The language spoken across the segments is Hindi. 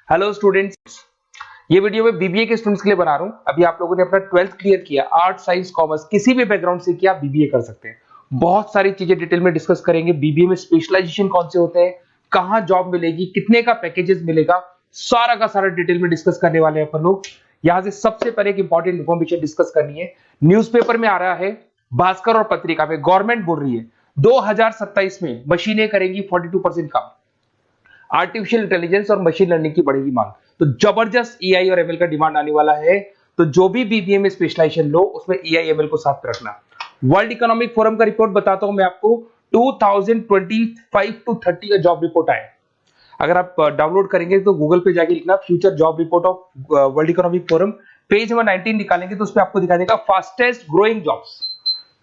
हेलो स्टूडेंट्स, ये वीडियो मैं बीबीए के स्टूडेंट्स के लिए बना रहा हूँ। अभी आप लोगों ने अपना 12th क्लियर किया, आर्ट साइंस कॉमर्स किसी भी बैकग्राउंड से किया, बीबीए कर सकते हैं। बहुत सारी चीजें डिटेल में डिस्कस करेंगे। बीबीए में स्पेशलाइजेशन कौन से होते हैं, कहाँ जॉब मिलेगी, कितने का पैकेजेस मिलेगा, सारा का सारा डिटेल में डिस्कस करने वाले हैं अपन लोग। यहाँ से सबसे पहले एक इंपॉर्टेंट इन्फॉर्मेशन डिस्कस करनी है। न्यूज़पेपर में आ रहा है, भास्कर और पत्रिका में गवर्नमेंट बोल रही है 2027 में मशीनें करेंगी 42% काम। आर्टिफिशियल इंटेलिजेंस और मशीन लर्निंग की बढ़ेगी मांग, तो जबरदस्त एआई और एमएल का डिमांड आने वाला है। तो जो भी बीबीए में स्पेशलाइजेशन लो उसमें एआई एमएल को साथ रखना। वर्ल्ड इकोनॉमिक फोरम का रिपोर्ट बताता हूं मैं आपको, 2025 टू 30 का जॉब रिपोर्ट आया। अगर आप डाउनलोड करेंगे तो गूगल पे जाके लिखना future job report of world economic forum, page number 19 निकालेंगे तो उसमें आपको दिखा देगा फास्टेस्ट ग्रोइंग जॉब्स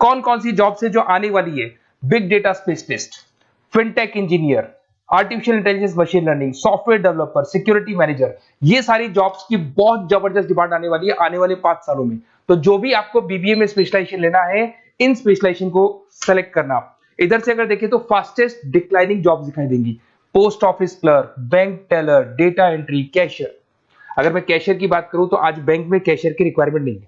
कौन कौन सी जॉब्स है जो आने वाली है। Big data specialist, fintech engineer, artificial intelligence machine learning, software developer, security manager, ये सारी जॉब्स की बहुत जबरदस्त डिमांड आने वाली है आने वाले 5 सालों में। तो जो भी आपको बीबीए में स्पेशलाइजेशन लेना है, इन स्पेशलाइजेशन को सेलेक्ट करना। इधर से अगर देखें तो फास्टेस्ट डिक्लाइनिंग जॉब्स दिखाई देंगी, post office clerk, bank teller, data entry, cashier. अगर मैं कैशियर की बात करूं तो आज बैंक में कैशियर की रिक्वायरमेंट नहीं है।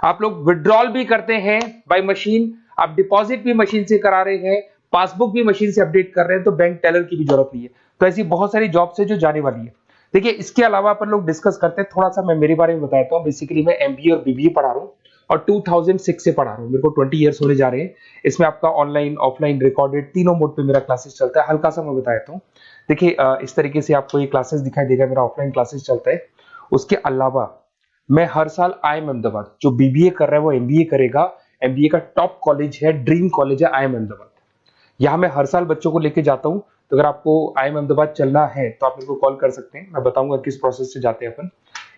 आप लोग विड्रॉल भी करते हैं बाय मशीन, आप डिपॉजिट भी मशीन से करा रहे हैं, पासबुक भी मशीन से अपडेट कर रहे हैं, तो बैंक टेलर की भी जरूरत नहीं है। तो ऐसी बहुत सारी जॉब्स है जो जाने वाली है। देखिए, इसके अलावा अपन लोग डिस्कस करते हैं, थोड़ा सा मैं मेरे बारे में बताता हूँ। बेसिकली मैं एमबीए और बीबीए पढ़ा रहा हूँ और 2006 से पढ़ा रहा हूँ। मेरे को 20 ईयर्स होने जा रहे हैं। इसमें आपका ऑनलाइन, ऑफलाइन, रिकॉर्डेड तीनों मोड पे मेरा क्लासेस चलता है। हल्का सा मैं बताता हूँ। देखिए, इस तरीके से आपको ये क्लासेस दिखाई देगा, मेरा ऑफलाइन क्लासेस चलता है। उसके अलावा मैं हर साल आईएम अहमदाबाद, जो बीबीए कर रहा है वो एमबीए करेगा। एमबीए का टॉप कॉलेज है, ड्रीम कॉलेज है आईएम अहमदाबाद। यहाँ मैं हर साल बच्चों को लेके जाता हूँ। तो अगर आपको आईएम अहमदाबाद चलना है तो आप मेरे को कॉल कर सकते हैं, मैं बताऊंगा किस प्रोसेस से जाते हैं अपन।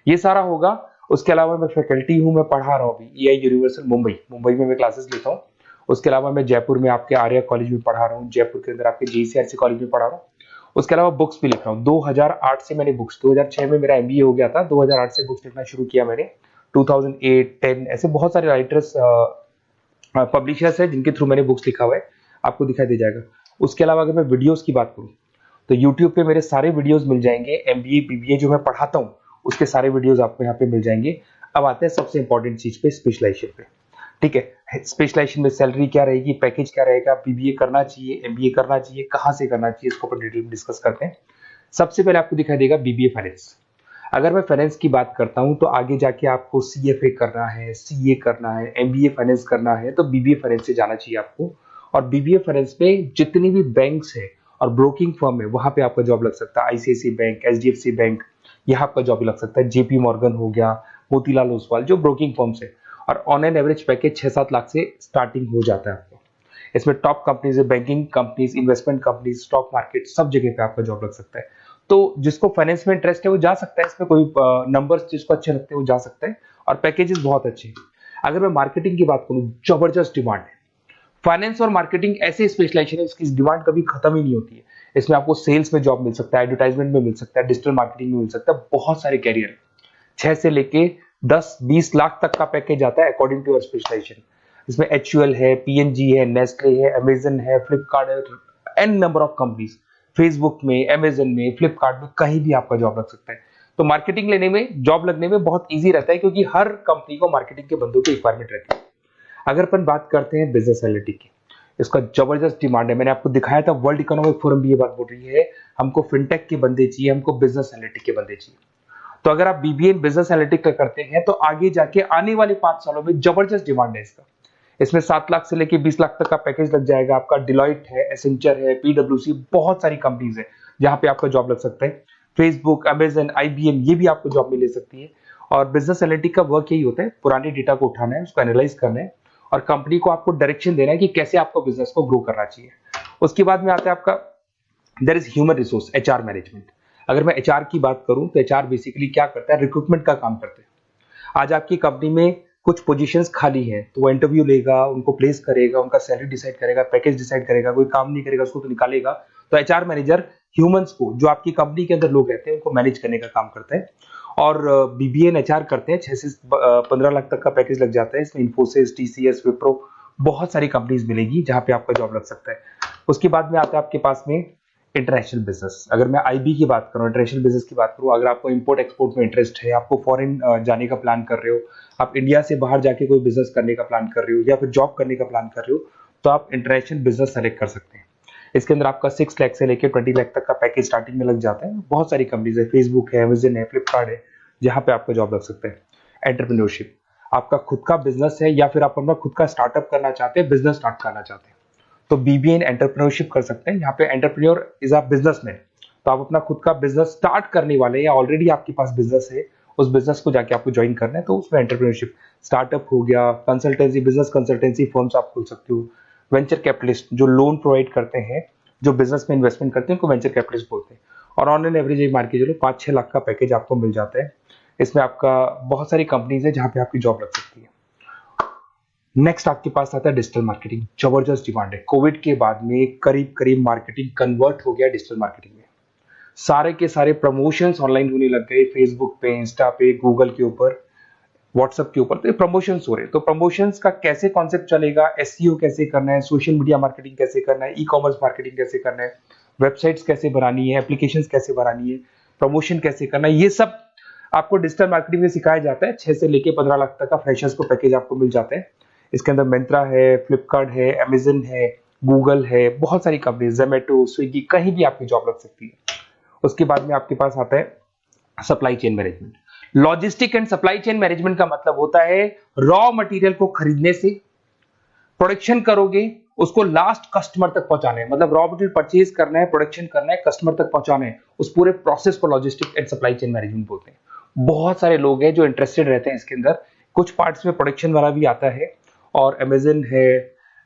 ये सारा होगा। उसके अलावा मैं फैकल्टी हूँ, मैं पढ़ा रहा हूँ अभी एआई यूनिवर्सल मुंबई में मैं क्लासेस लेता हूँ। उसके अलावा मैं जयपुर में आपके आर्या कॉलेज में पढ़ा रहा हूँ, जयपुर के अंदर आपके जेसीआरसी कॉलेज में पढ़ा रहा हूँ। उसके अलावा बुक्स भी लिख रहा हूँ। 2008 से मैंने बुक्स, 2006 में मेरा एमबीए हो गया था, 2008 से बुक्स लिखना शुरू किया मैंने। 2008, 10 ऐसे बहुत सारे राइटर्स, पब्लिशर्स है जिनके थ्रू मैंने बुक्स लिखा हुआ है, आपको दिखाई दे जाएगा। उसके अलावा अगर मैं वीडियोस की बात करूं तो यूट्यूब पे मेरे सारे वीडियोस मिल जाएंगे। एमबीए बीबीए जो मैं पढ़ाता हूं उसके सारे वीडियोस आपको यहाँ पे मिल जाएंगे। अब आते हैं सबसे इंपॉर्टेंट चीज पे, स्पेशलाइजेशन पे। ठीक है, स्पेशलाइजेशन में सैलरी क्या रहेगी, पैकेज क्या रहेगा, बीबीए करना चाहिए, एमबीए करना चाहिए, कहाँ से करना चाहिए, इसको अपन डिटेल में डिस्कस करते हैं। सबसे पहले आपको दिखाई देगा बीबीए फाइनेंस। अगर मैं फाइनेंस की बात करता हूं तो आगे जाके आपको सीएफए करना है, सीए करना है, एमबीए फाइनेंस करना है, तो बीबीए फाइनेंस से जाना चाहिए आपको। और बीबीए फाइनेंस में जितनी भी बैंक्स है और ब्रोकिंग फर्म है वहां पे आपका जॉब लग सकता है। आईसीआईसीआई बैंक, एचडीएफसी बैंक, यहाँ आपका जॉब लग सकता है। जेपी मॉर्गन हो गया, मोतीलाल ओसवाल, जो ब्रोकिंग फर्म्स है। और on an average package 6-7 lakh से स्टार्टिंग हो जाता है आपको। इसमें टॉप कंपनीज है, banking companies, investment companies, stock market, सब जगह पे आपका जॉब लग सकता है। तो जिसको फाइनेंस में इंटरेस्ट है वो जा सकता है, इसमें कोई नंबर्स जिसको अच्छे लगते हैं वो जा सकता है, और पैकेजेस बहुत अच्छे हैं। अगर मैं मार्केटिंग की बात करूं, जबरदस्त डिमांड है। फाइनेंस और मार्केटिंग ऐसे स्पेशलाइजेशन है इसकी डिमांड कभी खत्म ही नहीं होती है। इसमें आपको सेल्स में जॉब मिल सकता है, एडवर्टाइजमेंट में मिल सकता है, डिजिटल मार्केटिंग में मिल सकता है, बहुत सारे कैरियर। 6 से लेके 10-20 लाख तक का पैकेज आता है अकॉर्डिंग टू योर स्पेशलाइजेशन। इसमें एचयूएल है, पीएनजी है, नेस्ले है, अमेजन है, फ्लिपकार्ट है, an number of companies. Facebook में, अमेजन में, फ्लिपकार्ट में, कहीं भी आपका जॉब लग सकता है। तो मार्केटिंग लेने में, जॉब लगने में बहुत ईजी रहता है, क्योंकि हर कंपनी को मार्केटिंग के बंदों की रिक्वायरमेंट रहती है। अगर अपन बात करते हैं बिजनेस एनालिटिक की, इसका जबरदस्त डिमांड है। मैंने आपको दिखाया था, वर्ल्ड इकोनॉमिक फोरम भी ये बात बोल रही है, हमको फिनटेक के बंदे चाहिए, हमको बिजनेस एनालिटिक के बंदे चाहिए। तो अगर आप बीबीए बिजनेस एनालिटिक का करते हैं तो आगे जाके आने वाले 5 सालों में जबरदस्त डिमांड है इसका। इसमें 7 लाख से लेके 20 लाख तक का पैकेज लग जाएगा आपका। डिलॉइट है, एसेंचर है, पीडब्ल्यूसी, बहुत सारी कंपनीज है जहां पे आपका जॉब लग सकता है। फेसबुक, अमेजन, आईबीएम, ये भी आपको जॉब में ले सकती है। और बिजनेस एनालिटिक का वर्क यही होता है, पुराने डेटा को उठाना है, उसको एनालाइज करना है और कंपनी को आपको डायरेक्शन देना है कि कैसे आपको बिजनेस को ग्रो करना चाहिए। उसके बाद में आता है आपका there is human resource, HR management. अगर मैं एचआर की बात करूं तो एचआर बेसिकली क्या करता है, रिक्रूटमेंट का काम करते हैं। आज आपकी कंपनी में कुछ पोजीशंस खाली हैं तो वो इंटरव्यू लेगा, उनको प्लेस करेगा, उनका सैलरी डिसाइड करेगा, पैकेज डिसाइड करेगा, कोई काम नहीं करेगा उसको तो निकालेगा। तो एचआर मैनेजर ह्यूमंस को, जो आपकी कंपनी के अंदर लोग रहते हैं, उनको मैनेज करने का काम करता है। और बीबीए एचआर करते हैं, 6 से 15 लाख तक का पैकेज लग जाता है। इसमें इन्फोसिस, टीसीएस, विप्रो, बहुत सारी कंपनीज मिलेगी जहां पे आपका जॉब लग सकता है। उसके बाद में आता है आपके पास में इंटरनेशनल बिजनेस, अगर मैं आईबी की बात करूं, इंटरनेशनल बिजनेस की बात करूं, अगर आपको इंपोर्ट एक्सपोर्ट में इंटरेस्ट है, आपको फॉरेन जाने का प्लान कर रहे हो, आप इंडिया से बाहर जाके कोई बिजनेस करने का प्लान कर रहे हो या फिर जॉब करने का प्लान कर रहे हो, तो आप इंटरनेशनल बिजनेस सेलेक्ट कर सकते हैं। इसके अंदर आपका 6 लाख से लेकर 20 लाख तक का पैकेज स्टार्टिंग में लग जाता है। बहुत सारी कंपनीज है, फेसबुक है, अमेजन है, फ्लिपकार्ट है, जहां पे आपका जॉब लग सकता है। एंटरप्रेन्योरशिप, आपका खुद का बिजनेस है या फिर आप अपना खुद का स्टार्टअप करना चाहते हैं, बिजनेस स्टार्ट करना चाहते हैं, तो बीबीए इन एंटरप्रेन्योरशिप कर सकते हैं। यहाँ पे एंटरप्रेन्योर इज अ बिजनेसमैन, तो आप अपना खुद का बिजनेस स्टार्ट करने वाले हैं या ऑलरेडी आपके पास बिजनेस है, उस बिजनेस को जाके आपको ज्वाइन करना है, तो उसमें एंटरप्रेन्योरशिप। स्टार्टअप हो गया, कंसल्टेंसी, बिजनेस कंसल्टेंसी फर्म्स आप खोल सकते हो। वेंचर कैपिटलिस्ट जो लोन प्रोवाइड करते हैं, जो बिजनेस में इन्वेस्टमेंट करते हैं, उनको वेंचर कैपिटलिस्ट बोलते हैं। और ऑन एन एवरेज एक मान के चलो 5-6 लाख का पैकेज आपको मिल जाता है। इसमें आपका बहुत सारी कंपनीज है जहां पे आपकी जॉब लग सकती है। नेक्स्ट आपके पास आता है डिजिटल मार्केटिंग। जबरदस्त डिमांड है, कोविड के बाद में करीब करीब मार्केटिंग कन्वर्ट हो गया डिजिटल मार्केटिंग में। सारे के सारे प्रमोशंस ऑनलाइन होने लग गए, फेसबुक पे, इंस्टा पे, गूगल के ऊपर, व्हाट्सएप के ऊपर, तो प्रमोशंस हो रहे हैं। तो प्रमोशंस का कैसे कॉन्सेप्ट चलेगा, एसईओ कैसे करना है, सोशल मीडिया मार्केटिंग कैसे करना है, ई कॉमर्स मार्केटिंग कैसे करना है, वेबसाइट्स कैसे बनानी है, एप्लीकेशंस कैसे बनानी है, प्रमोशन कैसे करना है, ये सब आपको डिजिटल मार्केटिंग में सिखाया जाता है। 6 से लेके 15 लाख तक का फ्रेशर्स को पैकेज आपको मिल जाता है। इसके अंदर मिंत्रा है, फ्लिपकार्ट है, अमेजन है, गूगल है, बहुत सारी कंपनी, जोमेटो, स्विगी, कहीं भी आपकी जॉब लग सकती है। उसके बाद में आपके पास आता है supply chain management. Logistic and supply chain management का मतलब होता है रॉ मटेरियल को खरीदने से, प्रोडक्शन करोगे, उसको लास्ट कस्टमर तक पहुंचाना है, मतलब रॉ मटेरियल परचेज करना है, प्रोडक्शन करना है, कस्टमर तक पहुंचाना है, उस पूरे प्रोसेस को logistic and supply chain management बोलते हैं। बहुत सारे लोग हैं जो इंटरेस्टेड रहते हैं इसके अंदर। कुछ पार्ट्स में प्रोडक्शन वाला भी आता है, और अमेजन है,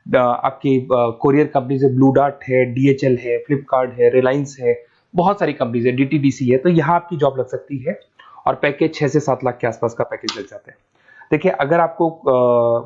आपकी कोरियर कंपनी से ब्लू डार्ट है, डीएचएल है, फ्लिपकार्ट है, रिलायंस है, बहुत सारी कंपनीज है, डीटीडीसी है, तो यहाँ आपकी जॉब लग सकती है। और पैकेज 6 से 7 लाख के आसपास का पैकेज लग जाता है। देखिए, अगर आपको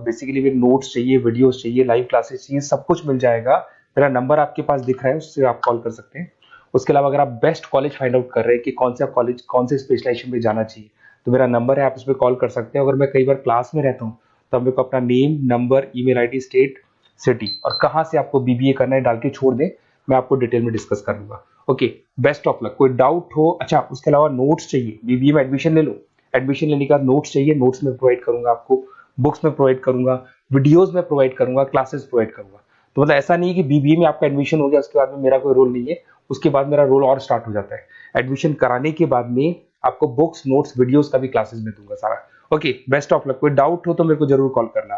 बेसिकली भी नोट्स चाहिए, वीडियोस चाहिए, लाइव क्लासेस चाहिए, सब कुछ मिल जाएगा। मेरा नंबर आपके पास दिख रहा है, उससे आप कॉल कर सकते हैं। उसके अलावा अगर आप बेस्ट कॉलेज फाइंड आउट कर रहे हैं कि कौन सा कॉलेज, कौन से स्पेशलाइजेशन में जाना चाहिए, तो मेरा नंबर है, आप उस पर कॉल कर सकते हैं। अगर मैं कई बार क्लास में रहता हूँ तो मेरे को अपना name, number, email ID, state, city और कहाँ से आपको बीबीए करना है डाल के छोड़ दें, मैं आपको डिटेल में डिस्कस कर लूंगा। Okay, best of luck. कोई डाउट हो, अच्छा उसके अलावा नोट्स चाहिए, बीबीए में एडमिशन ले लो, एडमिशन लेने के बाद नोट्स चाहिए, नोट्स में प्रोवाइड करूंगा आपको, बुक्स में प्रोवाइड करूंगा, वीडियोस में प्रोवाइड करूंगा, क्लासेस प्रोवाइड करूंगा। तो मतलब ऐसा नहीं है कि बीबीए में आपका एडमिशन हो गया उसके बाद में मेरा कोई रोल नहीं है, उसके बाद मेरा रोल और स्टार्ट हो जाता है। एडमिशन कराने के बाद में आपको बुक्स, नोट्स, वीडियोस का भी क्लासेस में दूंगा सारा। Okay, best of luck. कोई डाउट हो तो मेरे को जरूर कॉल करना।